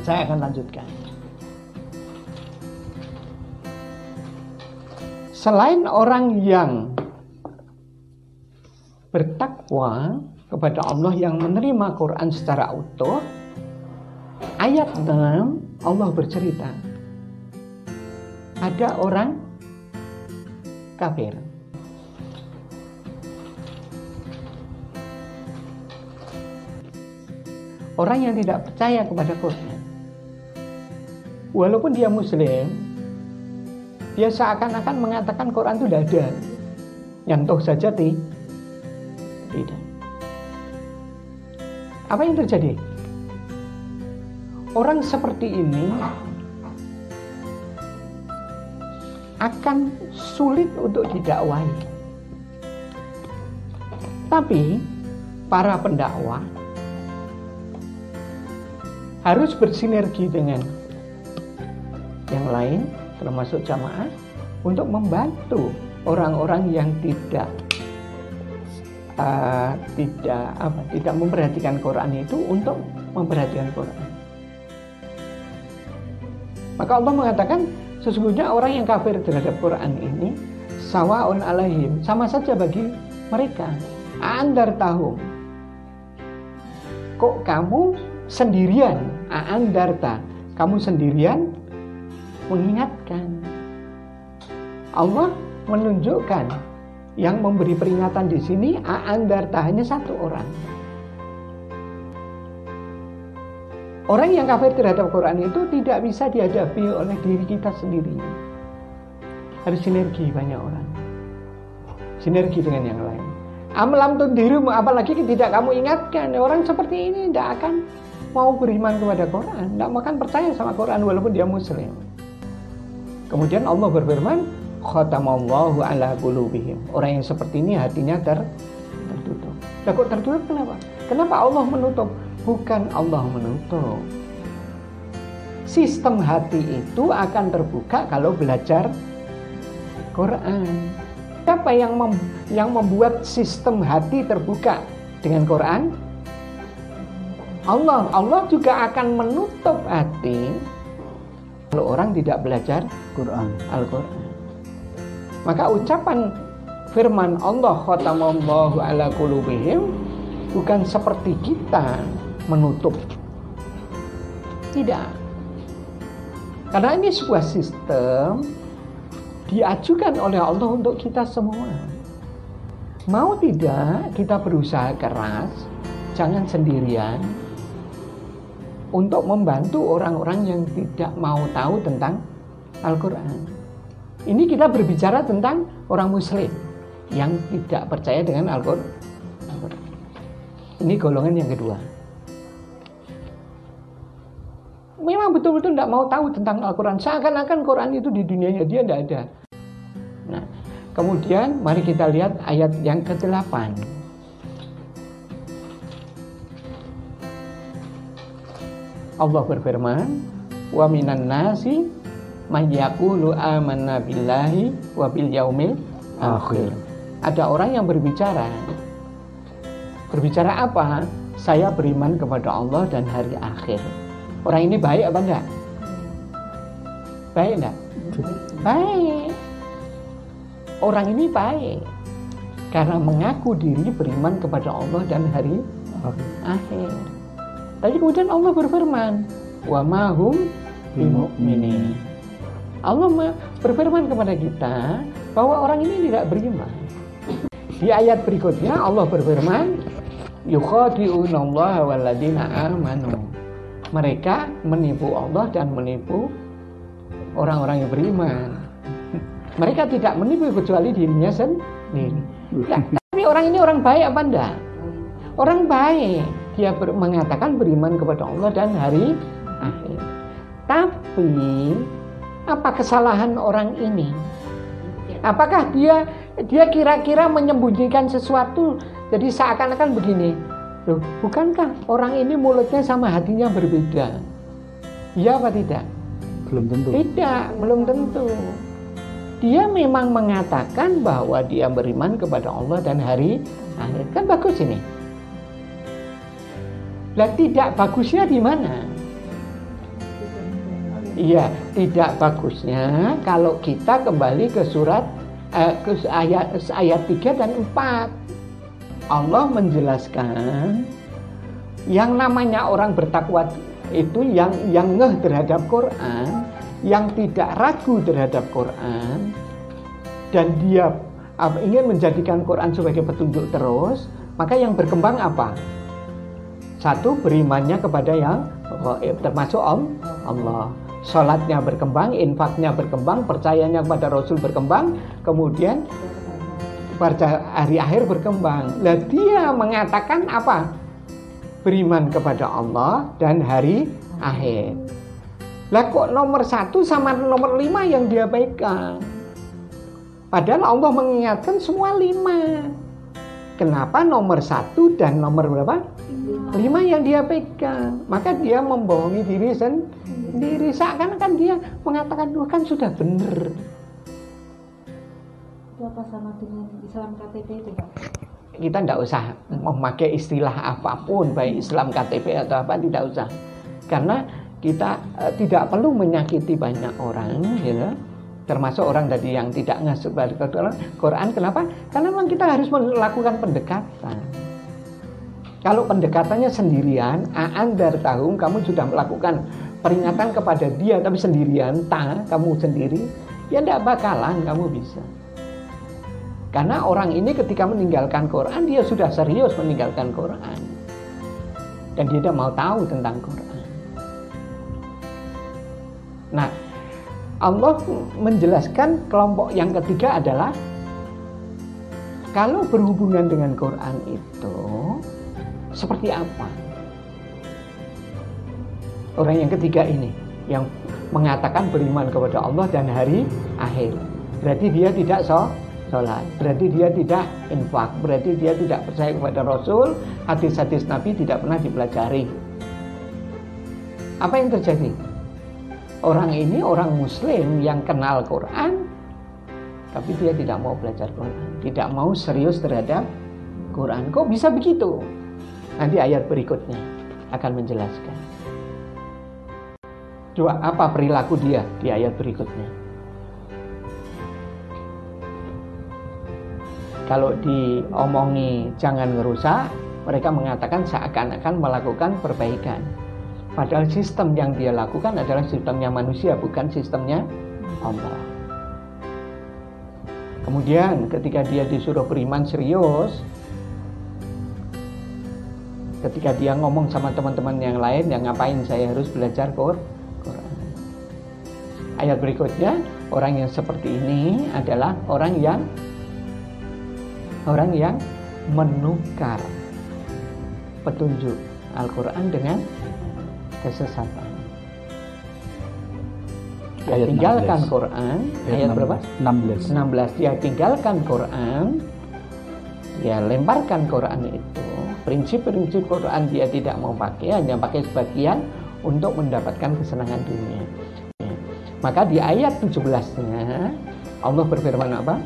Saya akan lanjutkan. Selain orang yang bertakwa kepada Allah yang menerima Quran secara utuh, ayat 6 Allah bercerita ada orang kafir. Orang yang tidak percaya kepada Quran. Walaupun dia muslim, dia seakan-akan mengatakan Quran itu tidak ada. Yang toh saja tidak. Apa yang terjadi? Orang seperti ini akan sulit untuk didakwahi. Tapi para pendakwah harus bersinergi dengan yang lain, termasuk jamaah, untuk membantu orang-orang yang tidak memperhatikan Quran itu untuk memperhatikan Quran. Maka Allah mengatakan sesungguhnya orang yang kafir terhadap Quran ini sawaun alaihim, sama saja bagi mereka. Aandartahum, kok kamu sendirian? Aandarta, kamu sendirian mengingatkan. Allah menunjukkan yang memberi peringatan di sini aandarta, hanya satu orang. Orang yang kafir terhadap Quran itu tidak bisa dihadapi oleh diri kita sendiri. Harus sinergi banyak orang. Sinergi dengan yang lain. Amlam tundirum, apalagi tidak kamu ingatkan. Orang seperti ini tidak akan mau beriman kepada Quran, tidak akan percaya sama Quran walaupun dia muslim. Kemudian Allah berfirman, khatamallahu ala qulubihim. Orang yang seperti ini hatinya tertutup. Lah kok tertutup kenapa? Kenapa Allah menutup? Bukan Allah menutup. Sistem hati itu akan terbuka kalau belajar Quran. Siapa yang membuat sistem hati terbuka dengan Quran? Allah. Allah juga akan menutup hati kalau orang tidak belajar Al-Quran. Maka ucapan firman Allah khatamallahu ala qulubihim bukan seperti kita menutup. Tidak. Karena ini sebuah sistem diajukan oleh Allah untuk kita semua. Mau tidak kita berusaha keras, jangan sendirian, untuk membantu orang-orang yang tidak mau tahu tentang Al-Quran. Ini kita berbicara tentang orang muslim yang tidak percaya dengan Al-Quran. Ini golongan yang kedua. Memang betul-betul tidak mau tahu tentang Al-Quran. Seakan-akan Quran itu di dunianya dia tidak ada. Nah, kemudian mari kita lihat ayat yang ke-8. Allah berfirman, wa minan nasi may yaqulu amanna billahi wa bil yaumil akhir. Ada orang yang berbicara. Berbicara apa? Saya beriman kepada Allah dan hari akhir. Orang ini baik apa enggak? Baik enggak? Baik. Orang ini baik karena mengaku diri beriman kepada Allah dan hari akhir. Tapi kemudian Allah berfirman, wa mahum bimu'minin. Allah berfirman kepada kita bahwa orang ini tidak beriman. Di ayat berikutnya Allah berfirman, yukhadi'unallaha walladzina amanu. Mereka menipu Allah dan menipu orang-orang yang beriman. Mereka tidak menipu kecuali dirinya sendiri. Nah, tapi orang ini orang baik apa enggak? Orang baik. Dia mengatakan beriman kepada Allah dan hari akhir. Tapi apa kesalahan orang ini? Apakah dia kira-kira menyembunyikan sesuatu? Jadi seakan-akan begini. Loh, bukankah orang ini mulutnya sama hatinya berbeda? Iya apa tidak? Belum tentu. Tidak, belum tentu. Dia memang mengatakan bahwa dia beriman kepada Allah dan hari akhir. Kan bagus ini. Lah tidak bagusnya di mana? Iya, tidak bagusnya kalau kita kembali ke surat ke ayat 3 dan 4. Allah menjelaskan yang namanya orang bertakwa itu yang ngeh terhadap Quran, yang tidak ragu terhadap Quran, dan dia ingin menjadikan Quran sebagai petunjuk terus, maka yang berkembang apa? Satu, berimannya kepada yang termasuk Allah. Salatnya berkembang, infaknya berkembang, percayanya kepada Rasul berkembang, kemudian pada hari akhir berkembang. Lah dia mengatakan apa? Beriman kepada Allah dan hari akhir. Lah kok nomor 1 sama nomor 5 yang diabaikan? Padahal Allah mengingatkan semua 5. Kenapa nomor 1 dan nomor berapa? 5 yang diabaikan? Maka dia membohongi diri sendiri. Seakan-akan dia mengatakan, kan sudah benar. Itu apa sama dengan Islam KTP itu, Pak? Kita tidak usah memakai istilah apapun, baik Islam KTP atau apa, tidak usah. Karena kita tidak perlu menyakiti banyak orang, gitu. Termasuk orang tadi yang tidak ngasih pada Quran. Kenapa? Karena memang kita harus melakukan pendekatan. Kalau pendekatannya sendirian, Anda tahu kamu sudah melakukan peringatan kepada dia, tapi sendirian, kamu sendiri, ya tidak bakalan kamu bisa. Karena orang ini ketika meninggalkan Quran, dia sudah serius meninggalkan Quran. Dan dia tidak mau tahu tentang Quran. Nah, Allah menjelaskan kelompok yang ketiga adalah kalau berhubungan dengan Quran itu seperti apa? Orang yang ketiga ini yang mengatakan beriman kepada Allah dan hari akhir. Berarti dia tidak sholat, berarti dia tidak infak, berarti dia tidak percaya kepada Rasul, hadis-hadis Nabi tidak pernah dipelajari. Apa yang terjadi? Orang ini orang Muslim yang kenal Quran, tapi dia tidak mau belajar Quran, tidak mau serius terhadap Quran. Kok bisa begitu? Nanti ayat berikutnya akan menjelaskan. Coba apa perilaku dia di ayat berikutnya? Kalau diomongi jangan ngerusak, mereka mengatakan seakan-akan melakukan perbaikan. Padahal sistem yang dia lakukan adalah sistemnya manusia, bukan sistemnya Allah. Kemudian ketika dia disuruh beriman serius, ketika dia ngomong sama teman-teman yang lain, yang ngapain saya harus belajar Quran. Ayat berikutnya, orang yang seperti ini adalah orang yang menukar petunjuk Al-Quran dengan kesesatan. Dia tinggalkan 16. Quran, ayat berapa? 16. Dia tinggalkan Quran, dia lemparkan Quran itu. Prinsip-prinsip Quran dia tidak mau pakai, hanya pakai sebagian untuk mendapatkan kesenangan dunia. Ya. Maka di ayat 17-nya Allah berfirman apa?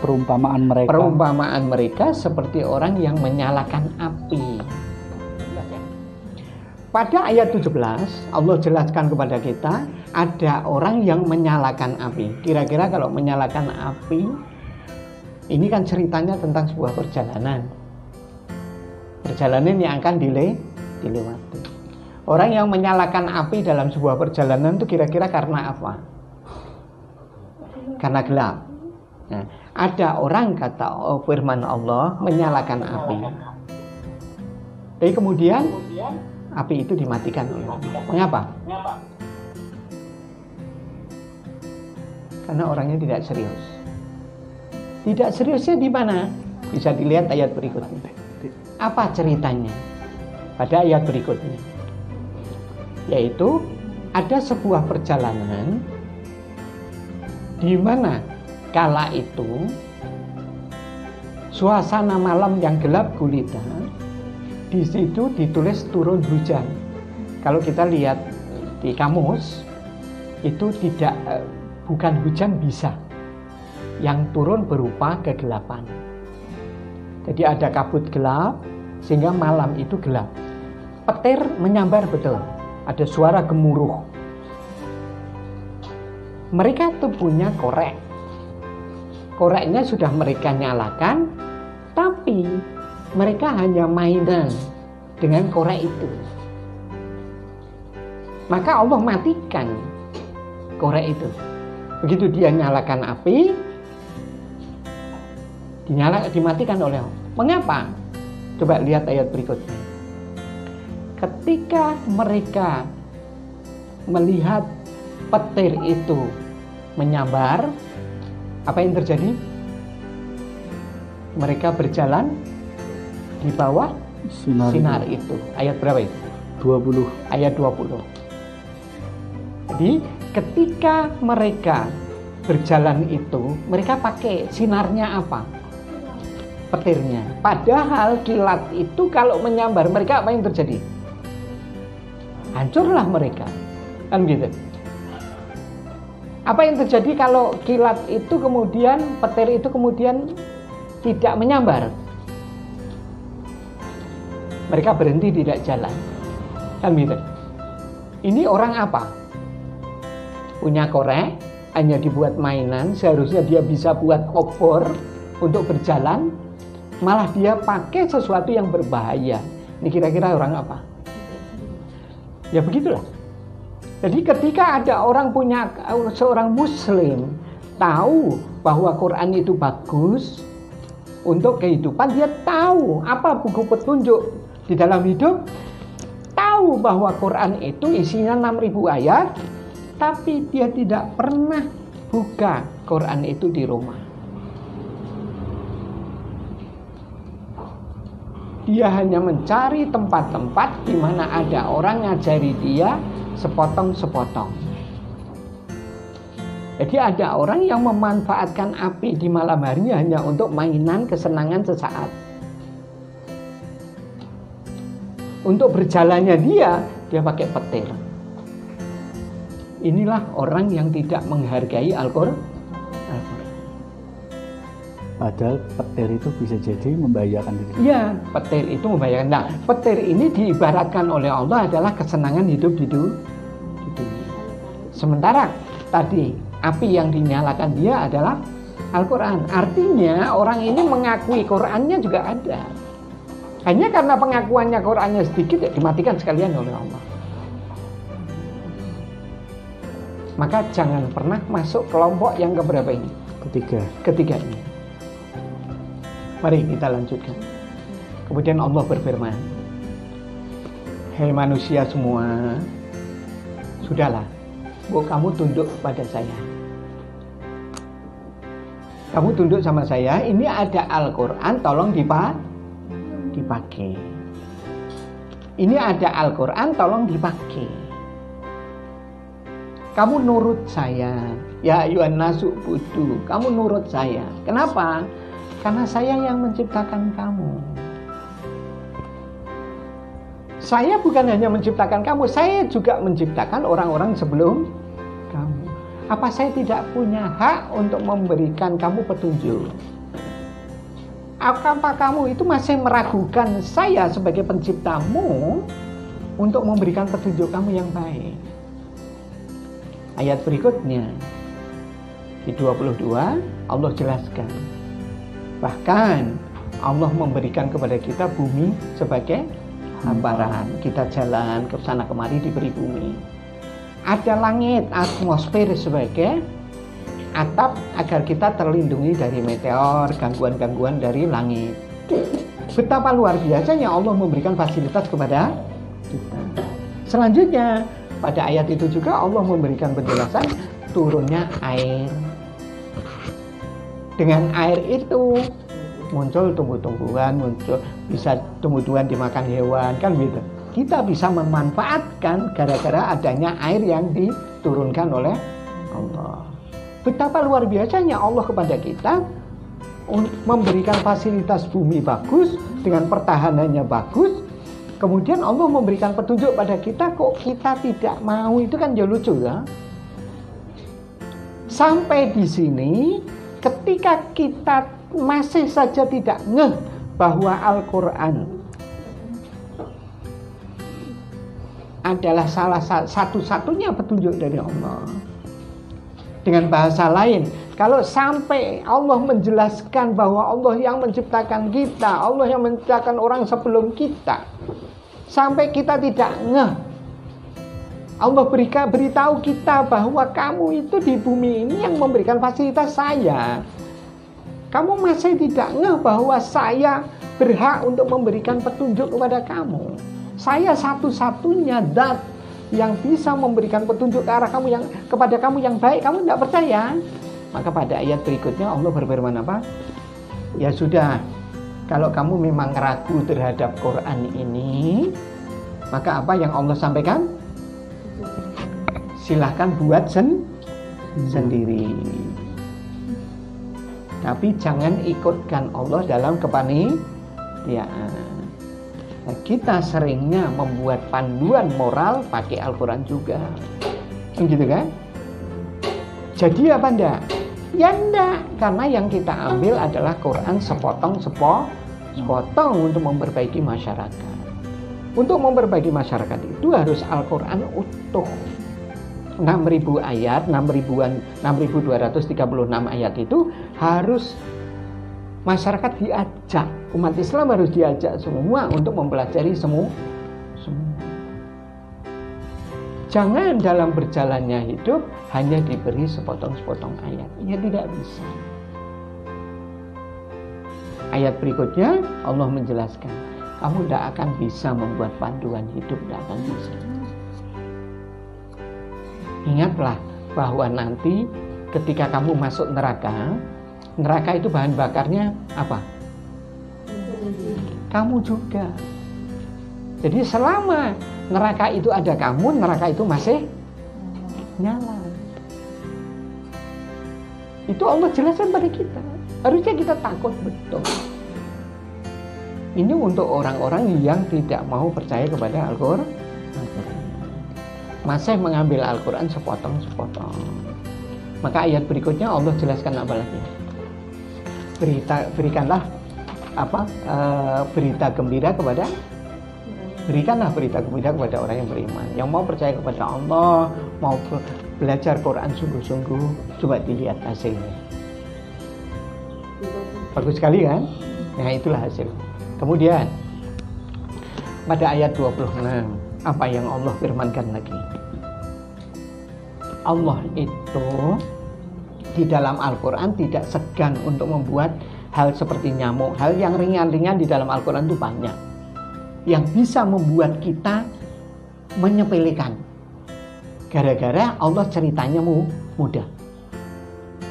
Perumpamaan mereka seperti orang yang menyalakan api. Pada ayat 17 Allah jelaskan kepada kita ada orang yang menyalakan api. Kira-kira kalau menyalakan api, ini kan ceritanya tentang sebuah perjalanan yang akan dilewati. Orang yang menyalakan api dalam sebuah perjalanan itu kira-kira karena apa? Karena gelap. Nah, ada orang, kata firman Allah, menyalakan api. Tapi kemudian api itu dimatikan oleh Allah. Mengapa? Karena orangnya tidak serius. Tidak seriusnya di mana? Bisa dilihat ayat berikutnya. Apa ceritanya? Pada ayat berikutnya, yaitu ada sebuah perjalanan di mana kala itu suasana malam yang gelap gulita. Di situ ditulis turun hujan. Kalau kita lihat di kamus itu bukan hujan bisa. Yang turun berupa kegelapan. Jadi ada kabut gelap sehingga malam itu gelap. Petir menyambar betul. Ada suara gemuruh. mereka tuh punya korek. Koreknya sudah mereka nyalakan, tapi mereka hanya mainan dengan korek itu. Maka Allah matikan korek itu. Begitu dia nyalakan api, dimatikan oleh Allah. Mengapa? Coba lihat ayat berikutnya. Ketika mereka melihat petir itu menyambar, apa yang terjadi? Mereka berjalan di bawah sinar itu. Ayat berapa itu? 20. Ayat 20. Jadi ketika mereka berjalan itu, mereka pakai sinarnya apa? Petirnya. Padahal kilat itu kalau menyambar, mereka apa yang terjadi? Hancurlah mereka. Kan gitu. Apa yang terjadi kalau kilat itu kemudian, petir itu kemudian tidak menyambar? Mereka berhenti, tidak jalan. Kan gitu. Ini orang apa? Punya korek, hanya dibuat mainan, seharusnya dia bisa buat obor untuk berjalan, malah dia pakai sesuatu yang berbahaya. Ini kira-kira orang apa? Ya begitulah. Jadi ketika ada orang seorang muslim tahu bahwa Quran itu bagus untuk kehidupan, dia tahu apa buku petunjuk di dalam hidup, tahu bahwa Quran itu isinya 6.000 ayat, tapi dia tidak pernah buka Quran itu di rumah. Dia hanya mencari tempat-tempat di mana ada orang ngajari dia sepotong-sepotong. Jadi ada orang yang memanfaatkan api di malam hari hanya untuk mainan kesenangan sesaat. Untuk berjalannya dia pakai petir. Inilah orang yang tidak menghargai Al-Quran. Padahal petir itu bisa jadi membahayakan diri. Iya, petir itu membahayakan. Nah, petir ini diibaratkan oleh Allah adalah kesenangan hidup di dunia. Sementara tadi api yang dinyalakan dia adalah Al-Quran. Artinya orang ini mengakui Qurannya juga ada. Hanya karena pengakuannya Qurannya sedikit, ya dimatikan sekalian oleh Allah. Maka jangan pernah masuk kelompok yang keberapa ini? Ketiga ini. Mari kita lanjutkan. Kemudian Allah berfirman, "Hei manusia semua, sudahlah, kamu tunduk pada saya. Kamu tunduk sama saya. Ini ada Al-Quran, tolong dipakai. Ini ada Al-Quran, tolong dipakai. Kamu nurut saya. Ya ayyuhan nasu budu. Kamu nurut saya. Kenapa? Karena saya yang menciptakan kamu. Saya bukan hanya menciptakan kamu, saya juga menciptakan orang-orang sebelum kamu. Apa saya tidak punya hak untuk memberikan kamu petunjuk? Apa kamu itu masih meragukan saya sebagai penciptamu untuk memberikan petunjuk kamu yang baik? Ayat berikutnya di 22 Allah jelaskan, bahkan Allah memberikan kepada kita bumi sebagai hamparan. Kita jalan ke sana kemari diberi bumi. Ada langit, atmosfer sebagai atap agar kita terlindungi dari meteor, gangguan-gangguan dari langit. Betapa luar biasanya Allah memberikan fasilitas kepada kita. Selanjutnya pada ayat itu juga Allah memberikan penjelasan turunnya air. Dengan air itu muncul tumbuh-tumbuhan, bisa tumbuh-tumbuhan dimakan hewan, kan gitu. Kita bisa memanfaatkan gara-gara adanya air yang diturunkan oleh Allah. Betapa luar biasanya Allah kepada kita, memberikan fasilitas bumi bagus, dengan pertahanannya bagus. Kemudian Allah memberikan petunjuk pada kita, kok kita tidak mau, itu kan jauh lucu ya. Sampai di sini, ketika kita masih saja tidak ngeh bahwa Al-Quran adalah salah satu-satunya petunjuk dari Allah, Dengan bahasa lain, kalau sampai Allah menjelaskan bahwa Allah yang menciptakan kita, Allah yang menciptakan orang sebelum kita, sampai kita tidak ngeh, Allah beritahu kita bahwa kamu itu di bumi ini yang memberikan fasilitas saya. Kamu masih tidak ngeh bahwa saya berhak untuk memberikan petunjuk kepada kamu. Saya satu-satunya zat yang bisa memberikan petunjuk ke arah kamu yang kepada kamu yang baik. Kamu tidak percaya? Maka pada ayat berikutnya Allah berfirman apa? Ya sudah, kalau kamu memang ragu terhadap Quran ini, maka apa yang Allah sampaikan? Silahkan buat sendiri. Tapi jangan ikutkan Allah dalam kepanitiaan. Nah, kita seringnya membuat panduan moral pakai Al-Quran juga, gitu kan? Jadi apa enggak? Ya enggak, karena yang kita ambil adalah Quran sepotong untuk memperbaiki masyarakat. Untuk memperbaiki masyarakat itu harus Al-Quran utuh. 6.000 ayat, 6.236 ayat itu harus masyarakat diajak, umat Islam harus diajak semua untuk mempelajari semua. Jangan dalam berjalannya hidup hanya diberi sepotong-sepotong ayat. Ya tidak bisa. Ayat berikutnya Allah menjelaskan, kamu tidak akan bisa membuat panduan hidup, tidak akan bisa. Ingatlah bahwa nanti ketika kamu masuk neraka itu bahan bakarnya apa? Kamu juga. Jadi selama neraka itu ada kamu, neraka itu masih nyala. Itu Allah jelaskan pada kita. Harusnya kita takut betul. Ini untuk orang-orang yang tidak mau percaya kepada Al-Quran. Masih mengambil Al-Quran sepotong-sepotong. Maka ayat berikutnya Allah jelaskan apa lagi? Berikanlah berita gembira kepada orang yang beriman, yang mau percaya kepada Allah, mau belajar Quran sungguh-sungguh. Coba dilihat hasilnya. Bagus sekali kan? Nah, itulah hasil. Kemudian pada ayat 26, apa yang Allah firmankan lagi? Allah itu di dalam Al-Quran tidak segan untuk membuat hal seperti nyamuk. Hal yang ringan-ringan di dalam Al-Quran itu banyak yang bisa membuat kita menyepelekan. Gara-gara Allah ceritanya mudah.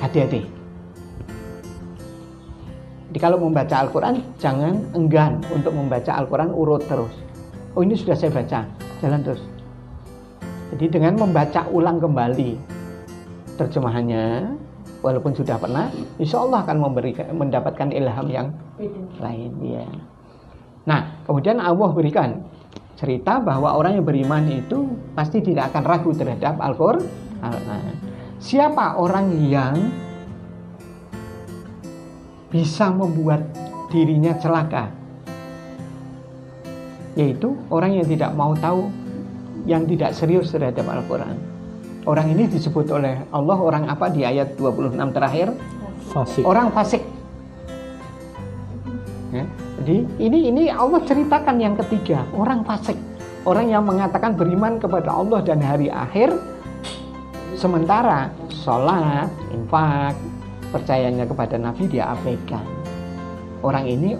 Hati-hati. Jadi kalau membaca Al-Quran jangan enggan untuk membaca Al-Quran urut terus. Oh, ini sudah saya baca, jalan terus. Jadi dengan membaca ulang kembali terjemahannya, walaupun sudah pernah, insya Allah akan mendapatkan ilham yang lain. Ya. Nah, kemudian Allah berikan cerita bahwa orang yang beriman itu pasti tidak akan ragu terhadap Al-Quran. Siapa orang yang bisa membuat dirinya celaka? Yaitu orang yang tidak mau tahu, yang tidak serius terhadap Al-Quran. Orang ini disebut oleh Allah orang apa di ayat 26 terakhir? Fasik. Orang fasik. Ya, jadi ini Allah ceritakan yang ketiga, orang fasik. Orang yang mengatakan beriman kepada Allah dan hari akhir, sementara sholat, infak, percayanya kepada Nabi dia abaikan. Orang ini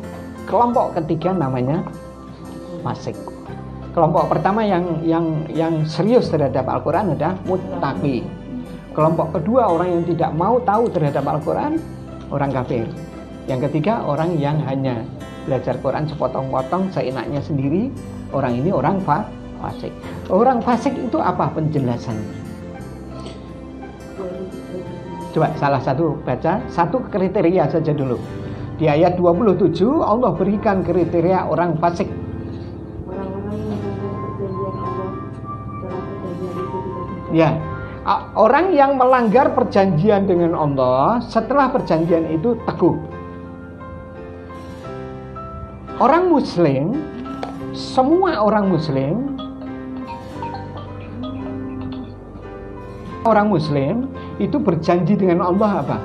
kelompok ketiga namanya fasik. Kelompok pertama yang serius terhadap Al-Quran adalah muttaqi. Kelompok kedua orang yang tidak mau tahu terhadap Al-Quran, orang kafir. Yang ketiga orang yang hanya belajar Quran sepotong-potong seenaknya sendiri. Orang ini orang fasik. Orang fasik itu apa penjelasannya? Coba salah satu baca satu kriteria saja dulu. Di ayat 27 Allah berikan kriteria orang fasik. Ya, orang yang melanggar perjanjian dengan Allah setelah perjanjian itu teguh. Orang Muslim, semua orang Muslim Orang Muslim itu berjanji dengan Allah apa?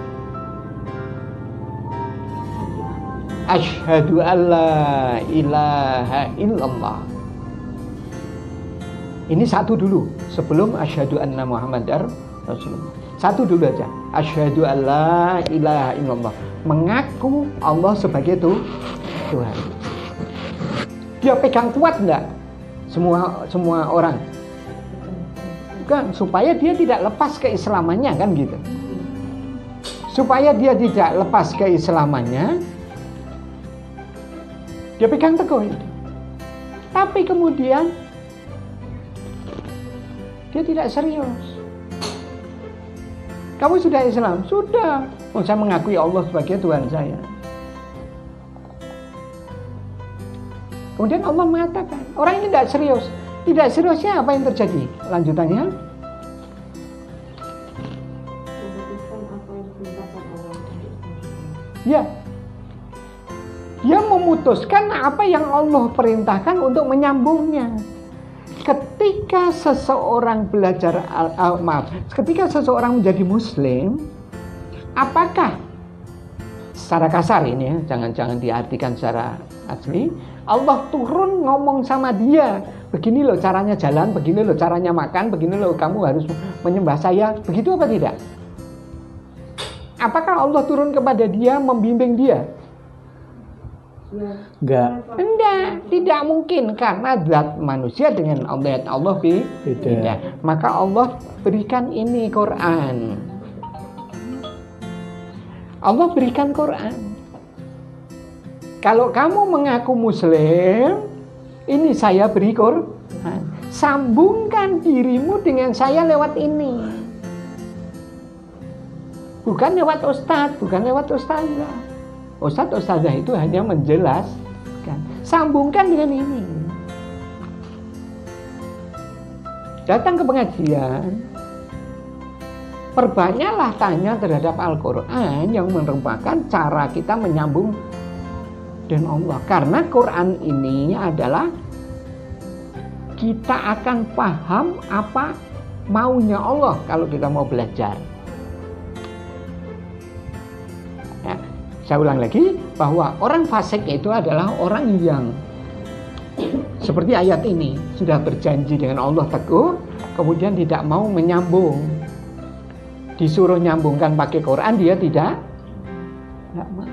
Asyhadu alla ilaha illallah. Ini satu dulu sebelum asyhadu anna Muhammadar Rasulullah. Satu dulu aja. Asyhadu alla ilaha illallah. Mengaku Allah sebagai Tuhan. Dia pegang kuat enggak? Semua orang. Kan supaya dia tidak lepas keislamannya kan gitu. Supaya dia tidak lepas keislamannya, dia pegang teguh itu. Tapi kemudian dia tidak serius. Kamu sudah Islam? Sudah. Saya mengakui Allah sebagai Tuhan saya. Kemudian Allah mengatakan, orang ini tidak serius. Tidak seriusnya apa yang terjadi? Lanjutannya? Ya. Dia memutuskan apa yang Allah perintahkan untuk menyambungnya. Ketika seseorang belajar ketika seseorang menjadi Muslim, apakah secara kasar ini ya, jangan diartikan secara asli, Allah turun ngomong sama dia, begini loh caranya jalan, begini loh caranya makan, begini loh kamu harus menyembah saya, begitu apa tidak? Apakah Allah turun kepada dia, membimbing dia? Enggak. Tidak mungkin karena zat manusia dengan Allah beda. Maka Allah berikan ini Quran. Allah berikan Quran. Kalau kamu mengaku Muslim, ini saya beri Quran. Sambungkan dirimu dengan saya lewat ini. Bukan lewat ustadz, bukan lewat ustazah. Ustazah itu hanya menjelaskan. Sambungkan dengan ini. Datang ke pengajian, perbanyaklah tanya terhadap Al-Quran yang merupakan cara kita menyambung dengan Allah. Karena Quran ini adalah kita akan paham apa maunya Allah kalau kita mau belajar. Saya ulang lagi bahwa orang fasik itu adalah orang yang seperti ayat ini sudah berjanji dengan Allah teguh, kemudian tidak mau menyambung. Disuruh nyambungkan pakai Quran, dia tidak mau.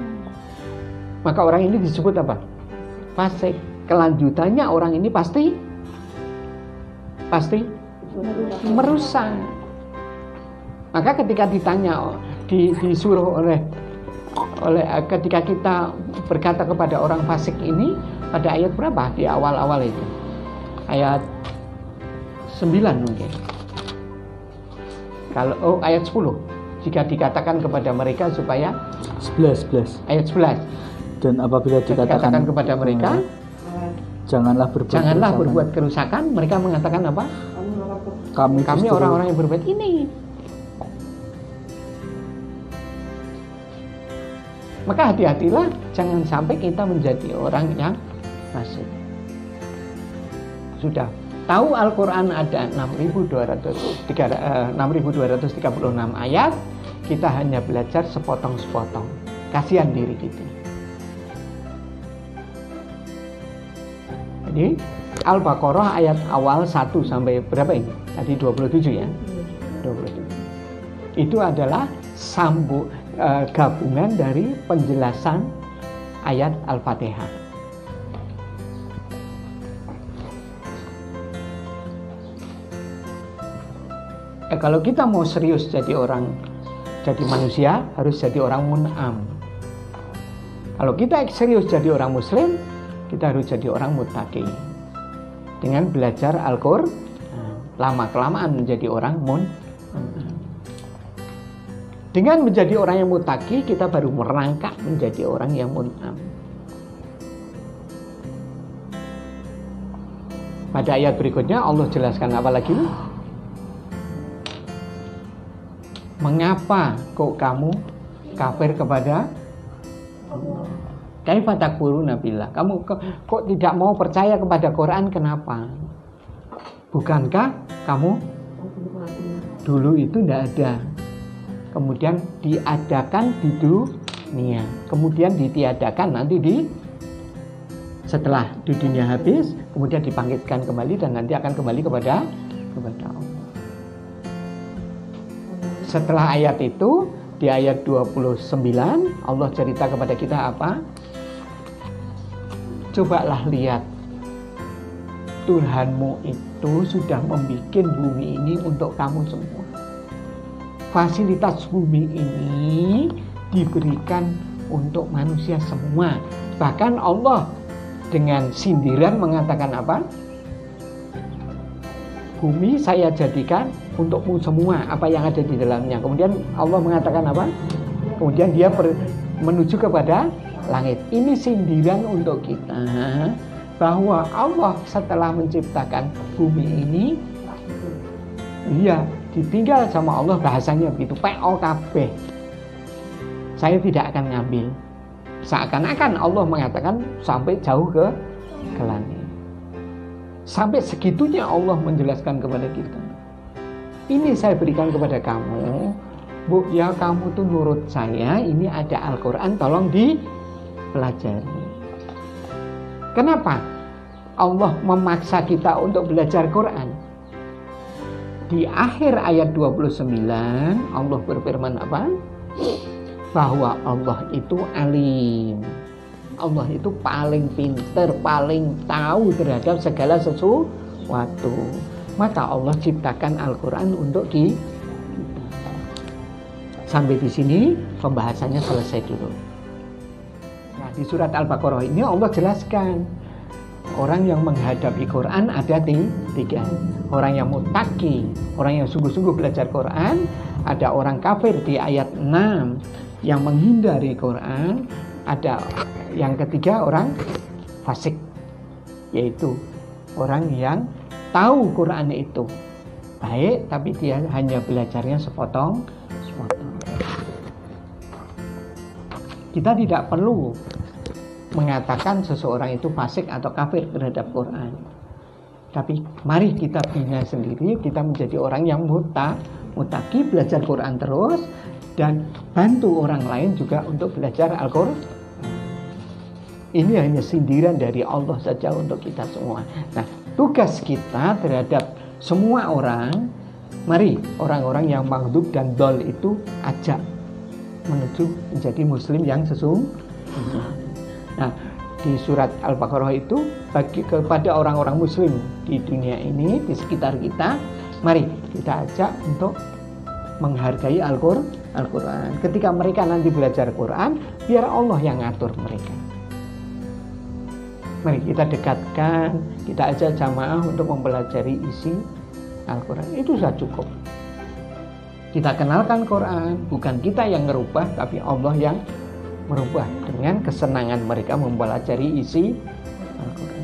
Maka orang ini disebut apa? Fasik. Kelanjutannya orang ini pasti merusak. Maka ketika ditanya, disuruh oleh ketika kita berkata kepada orang fasik ini pada ayat berapa di awal-awal itu? Ayat 9 mungkin. Kalau ayat 10. Jika dikatakan kepada mereka supaya 11. Ayat 11. Dan apabila dikatakan kepada mereka janganlah berbuat kerusakan, mereka mengatakan apa? Kami orang-orang yang berbuat ini. Maka hati-hatilah, jangan sampai kita menjadi orang yang fasik. Sudah tahu Al-Quran ada 6.236 ayat, kita hanya belajar sepotong-sepotong. Kasihan diri kita. Jadi Al-Baqarah ayat awal 1 sampai berapa ini? Tadi 27 ya. 27. Itu adalah gabungan dari penjelasan ayat Al-Fatihah. Kalau kita mau serius jadi manusia, harus jadi orang mun'am. Kalau kita serius jadi orang Muslim, kita harus jadi orang muttaqi. Dengan belajar Al-Qur'an, lama-kelamaan menjadi orang mun'am. Dengan menjadi orang yang muttaqi, kita baru merangkak menjadi orang yang mun'am. Pada ayat berikutnya Allah jelaskan apa lagi? Mengapa kok kamu kafir kepada Allah? Kaifa takfuruna billah? Kamu kok tidak mau percaya kepada Quran, kenapa? Bukankah kamu Dulu itu tidak ada. Kemudian diadakan di dunia. Kemudian ditiadakan nanti setelah di dunia habis, kemudian dibangkitkan kembali dan nanti akan kembali kepada Allah. Setelah ayat itu, di ayat 29 Allah cerita kepada kita apa? Cobalah lihat, Tuhanmu itu sudah membuat bumi ini untuk kamu semua. Fasilitas bumi ini diberikan untuk manusia semua. Bahkan Allah dengan sindiran mengatakan apa? Bumi saya jadikan untukmu semua, apa yang ada di dalamnya. Kemudian Allah mengatakan apa? Kemudian dia menuju kepada langit. Ini sindiran untuk kita bahwa Allah setelah menciptakan bumi ini, dia ditinggal sama Allah, bahasanya begitu, POKB. Saya tidak akan ngambil. Seakan-akan Allah mengatakan sampai jauh ke langit. Sampai segitunya Allah menjelaskan kepada kita. Ini saya berikan kepada kamu, Bu, ya kamu tuh nurut saya, ini ada Al-Quran, tolong dipelajari. Kenapa Allah memaksa kita untuk belajar Quran? Di akhir ayat 29 Allah berfirman apa? Bahwa Allah itu alim. Allah itu paling pintar, paling tahu terhadap segala sesuatu. Maka Allah ciptakan Al-Quran untuk kita. Sampai di sini pembahasannya selesai dulu. Nah, di surat Al-Baqarah ini Allah jelaskan orang yang menghadapi Quran ada tiga. Orang yang muttaqi, orang yang sungguh-sungguh belajar Quran. Ada orang kafir di ayat 6 yang menghindari Quran. Ada yang ketiga orang fasik, yaitu orang yang tahu Quran itu baik tapi dia hanya belajarnya sepotong. Kita tidak perlu mengatakan seseorang itu fasik atau kafir terhadap Quran. Tapi mari kita bina sendiri, kita menjadi orang yang muttaqi, belajar Quran terus dan bantu orang lain juga untuk belajar Al-Quran. Ini hanya sindiran dari Allah saja untuk kita semua. Nah, tugas kita terhadap semua orang, mari orang-orang yang maghdub dan dol itu ajak menuju menjadi muslim yang sesungguhnya. Nah, di surat Al-Baqarah itu kepada orang-orang muslim di dunia ini, di sekitar kita, mari kita ajak untuk menghargai Al-Quran. Ketika mereka nanti belajar Quran, biar Allah yang ngatur mereka. Mari kita dekatkan, kita ajak jamaah untuk mempelajari isi Al-Quran. Itu sudah cukup. Kita kenalkan Quran, bukan kita yang merubah, tapi Allah yang merubah dengan kesenangan mereka mempelajari isi Al-Quran.